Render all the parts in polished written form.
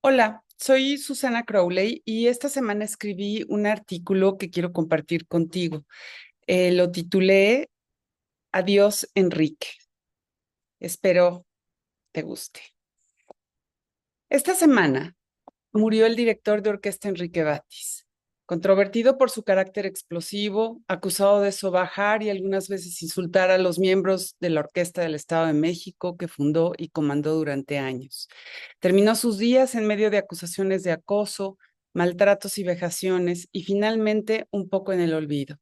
Hola, soy Susana Crowley y esta semana escribí un artículo que quiero compartir contigo. Lo titulé Adiós, Enrique. Espero te guste. Esta semana murió el director de orquesta Enrique Batis, controvertido por su carácter explosivo, acusado de sobajar y algunas veces insultar a los miembros de la Orquesta del Estado de México que fundó y comandó durante años. Terminó sus días en medio de acusaciones de acoso, maltratos y vejaciones y finalmente un poco en el olvido.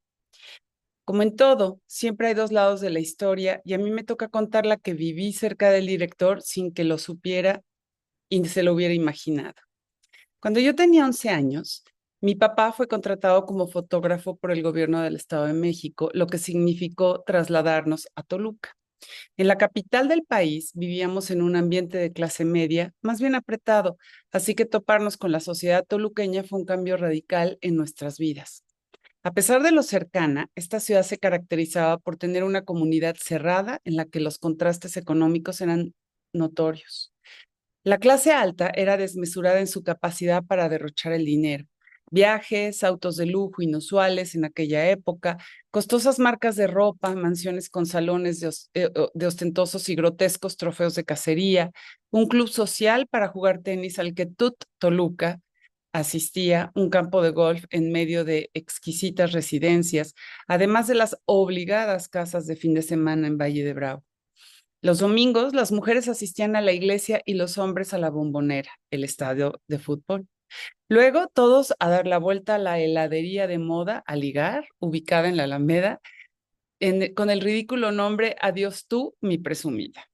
Como en todo, siempre hay dos lados de la historia y a mí me toca contar la que viví cerca del director sin que lo supiera y se lo hubiera imaginado. Cuando yo tenía 11 años, mi papá fue contratado como fotógrafo por el gobierno del Estado de México, lo que significó trasladarnos a Toluca. En la capital del país vivíamos en un ambiente de clase media, más bien apretado, así que toparnos con la sociedad toluqueña fue un cambio radical en nuestras vidas. A pesar de lo cercana, esta ciudad se caracterizaba por tener una comunidad cerrada en la que los contrastes económicos eran notorios. La clase alta era desmesurada en su capacidad para derrochar el dinero. Viajes, autos de lujo inusuales en aquella época, costosas marcas de ropa, mansiones con salones de ostentosos y grotescos trofeos de cacería, un club social para jugar tenis al que Tut Toluca asistía, un campo de golf en medio de exquisitas residencias, además de las obligadas casas de fin de semana en Valle de Bravo. Los domingos, las mujeres asistían a la iglesia y los hombres a la Bombonera, el estadio de fútbol. Luego, todos a dar la vuelta a la heladería de moda, a ligar, ubicada en la Alameda, con el ridículo nombre Adiós tú, mi presumida.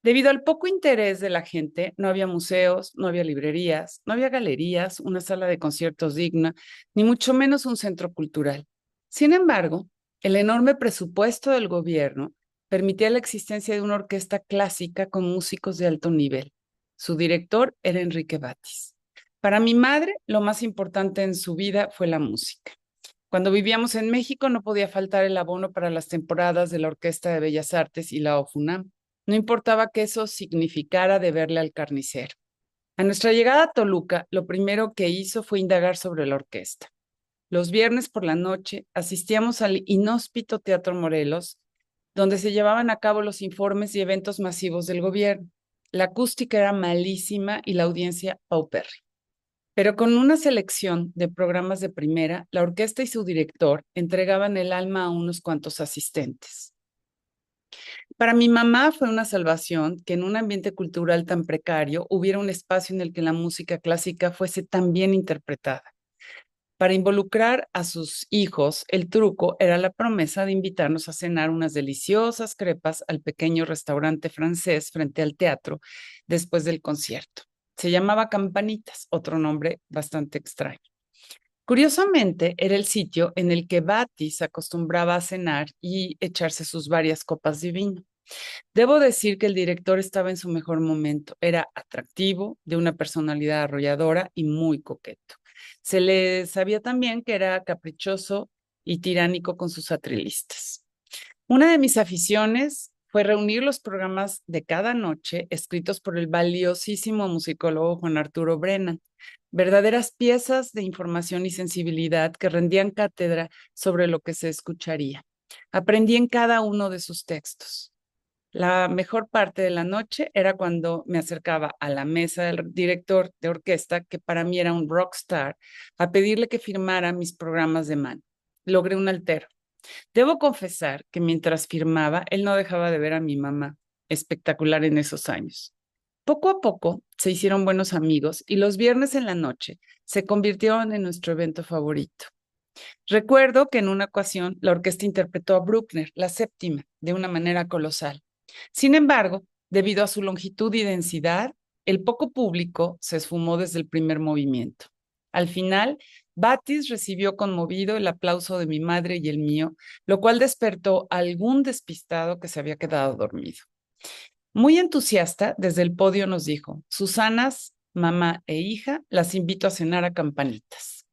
Debido al poco interés de la gente, no había museos, no había librerías, no había galerías, una sala de conciertos digna, ni mucho menos un centro cultural. Sin embargo, el enorme presupuesto del gobierno permitía la existencia de una orquesta clásica con músicos de alto nivel. Su director era Enrique Batis. Para mi madre, lo más importante en su vida fue la música. Cuando vivíamos en México no podía faltar el abono para las temporadas de la Orquesta de Bellas Artes y la OFUNAM. No importaba que eso significara deberle al carnicero. A nuestra llegada a Toluca, lo primero que hizo fue indagar sobre la orquesta. Los viernes por la noche asistíamos al inhóspito Teatro Morelos, donde se llevaban a cabo los informes y eventos masivos del gobierno. La acústica era malísima y la audiencia paupérrima. Pero con una selección de programas de primera, la orquesta y su director entregaban el alma a unos cuantos asistentes. Para mi mamá fue una salvación que en un ambiente cultural tan precario hubiera un espacio en el que la música clásica fuese tan bien interpretada. Para involucrar a sus hijos, el truco era la promesa de invitarnos a cenar unas deliciosas crepas al pequeño restaurante francés frente al teatro después del concierto. Se llamaba Campanitas, otro nombre bastante extraño. Curiosamente, era el sitio en el que Batis acostumbraba a cenar y echarse sus varias copas de vino. Debo decir que el director estaba en su mejor momento. Era atractivo, de una personalidad arrolladora y muy coqueto. Se le sabía también que era caprichoso y tiránico con sus atrilistas. Una de mis aficiones fue reunir los programas de cada noche escritos por el valiosísimo musicólogo Juan Arturo Brennan, verdaderas piezas de información y sensibilidad que rendían cátedra sobre lo que se escucharía. Aprendí en cada uno de sus textos. La mejor parte de la noche era cuando me acercaba a la mesa del director de orquesta, que para mí era un rockstar, a pedirle que firmara mis programas de mano. Logré un altero. Debo confesar que mientras firmaba, él no dejaba de ver a mi mamá, espectacular en esos años. Poco a poco se hicieron buenos amigos y los viernes en la noche se convirtieron en nuestro evento favorito. Recuerdo que en una ocasión la orquesta interpretó a Bruckner, la séptima, de una manera colosal. Sin embargo, debido a su longitud y densidad, el poco público se esfumó desde el primer movimiento. Al final, Batis recibió conmovido el aplauso de mi madre y el mío, lo cual despertó a algún despistado que se había quedado dormido. Muy entusiasta, desde el podio nos dijo: Susanas, mamá e hija, las invito a cenar a Campanitas.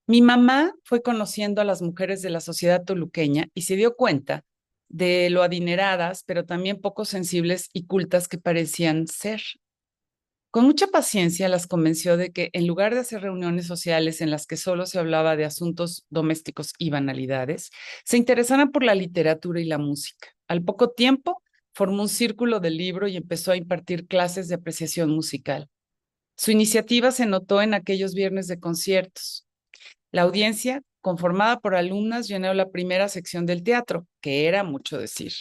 Mi mamá fue conociendo a las mujeres de la sociedad toluqueña y se dio cuenta de lo adineradas, pero también poco sensibles y cultas que parecían ser. Con mucha paciencia las convenció de que en lugar de hacer reuniones sociales en las que solo se hablaba de asuntos domésticos y banalidades, se interesaran por la literatura y la música. Al poco tiempo, formó un círculo del libro y empezó a impartir clases de apreciación musical. Su iniciativa se notó en aquellos viernes de conciertos. La audiencia, conformada por alumnas, llenó la primera sección del teatro, que era mucho decir.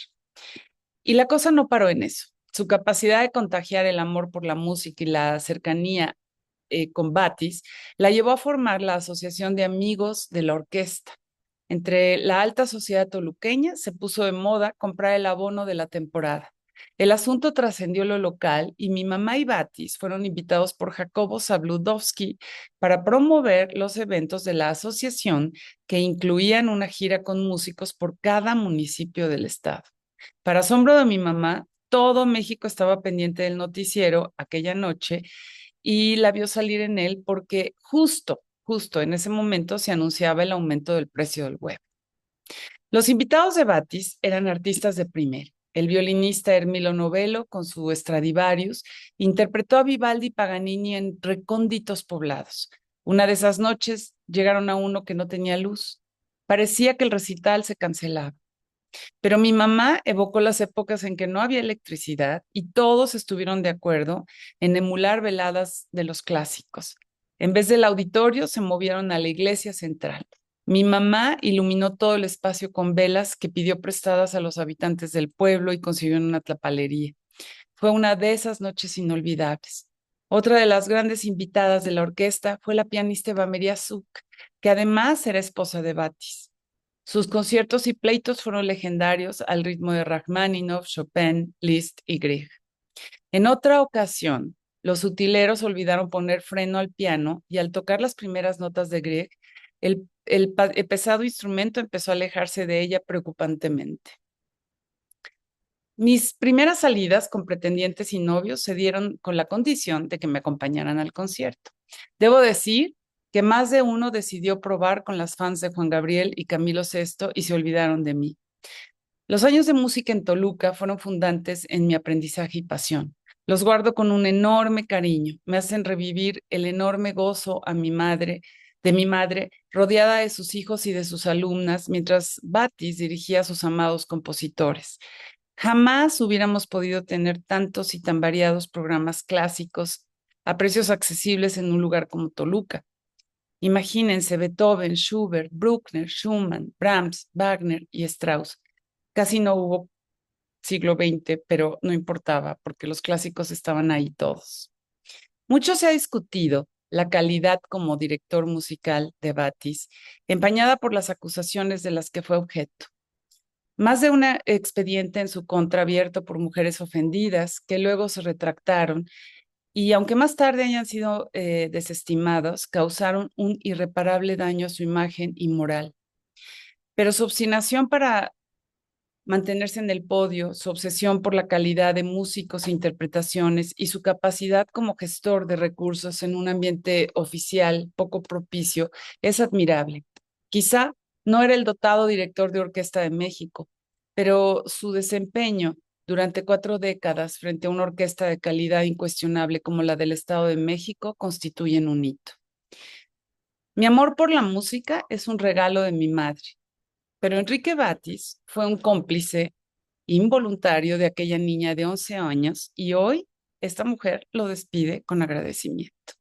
Y la cosa no paró en eso. Su capacidad de contagiar el amor por la música y la cercanía con Batis la llevó a formar la Asociación de Amigos de la Orquesta. Entre la alta sociedad toluqueña se puso de moda comprar el abono de la temporada. El asunto trascendió lo local y mi mamá y Batis fueron invitados por Jacobo Zabludovsky para promover los eventos de la asociación que incluían una gira con músicos por cada municipio del estado. Para asombro de mi mamá, todo México estaba pendiente del noticiero aquella noche y la vio salir en él porque justo en ese momento se anunciaba el aumento del precio del huevo. Los invitados de Batis eran artistas de primer. El violinista Hermilo Novello, con su Stradivarius, interpretó a Vivaldi y Paganini en recónditos poblados. Una de esas noches llegaron a uno que no tenía luz. Parecía que el recital se cancelaba. Pero mi mamá evocó las épocas en que no había electricidad y todos estuvieron de acuerdo en emular veladas de los clásicos. En vez del auditorio, se movieron a la iglesia central. Mi mamá iluminó todo el espacio con velas que pidió prestadas a los habitantes del pueblo y consiguió en una tlapalería. Fue una de esas noches inolvidables. Otra de las grandes invitadas de la orquesta fue la pianista Eva María Zuc, que además era esposa de Batis. Sus conciertos y pleitos fueron legendarios al ritmo de Rachmaninoff, Chopin, Liszt y Grieg. En otra ocasión, los utileros olvidaron poner freno al piano y al tocar las primeras notas de Grieg, el pesado instrumento empezó a alejarse de ella preocupantemente. Mis primeras salidas con pretendientes y novios se dieron con la condición de que me acompañaran al concierto. Debo decir que más de uno decidió probar con las fans de Juan Gabriel y Camilo Sesto y se olvidaron de mí. Los años de música en Toluca fueron fundantes en mi aprendizaje y pasión. Los guardo con un enorme cariño. Me hacen revivir el enorme gozo de mi madre, rodeada de sus hijos y de sus alumnas, mientras Batis dirigía a sus amados compositores. Jamás hubiéramos podido tener tantos y tan variados programas clásicos a precios accesibles en un lugar como Toluca. Imagínense Beethoven, Schubert, Bruckner, Schumann, Brahms, Wagner y Strauss. Casi no hubo siglo XX, pero no importaba porque los clásicos estaban ahí todos. Mucho se ha discutido la calidad como director musical de Batis, empañada por las acusaciones de las que fue objeto. Más de un expediente en su contra abierto por mujeres ofendidas que luego se retractaron y aunque más tarde hayan sido desestimados, causaron un irreparable daño a su imagen y moral. Pero su obstinación para mantenerse en el podio, su obsesión por la calidad de músicos e interpretaciones y su capacidad como gestor de recursos en un ambiente oficial poco propicio es admirable. Quizá no era el dotado director de orquesta de México, pero su desempeño durante 4 décadas frente a una orquesta de calidad incuestionable como la del Estado de México constituyen un hito. Mi amor por la música es un regalo de mi madre, pero Enrique Batis fue un cómplice involuntario de aquella niña de 11 años y hoy esta mujer lo despide con agradecimiento.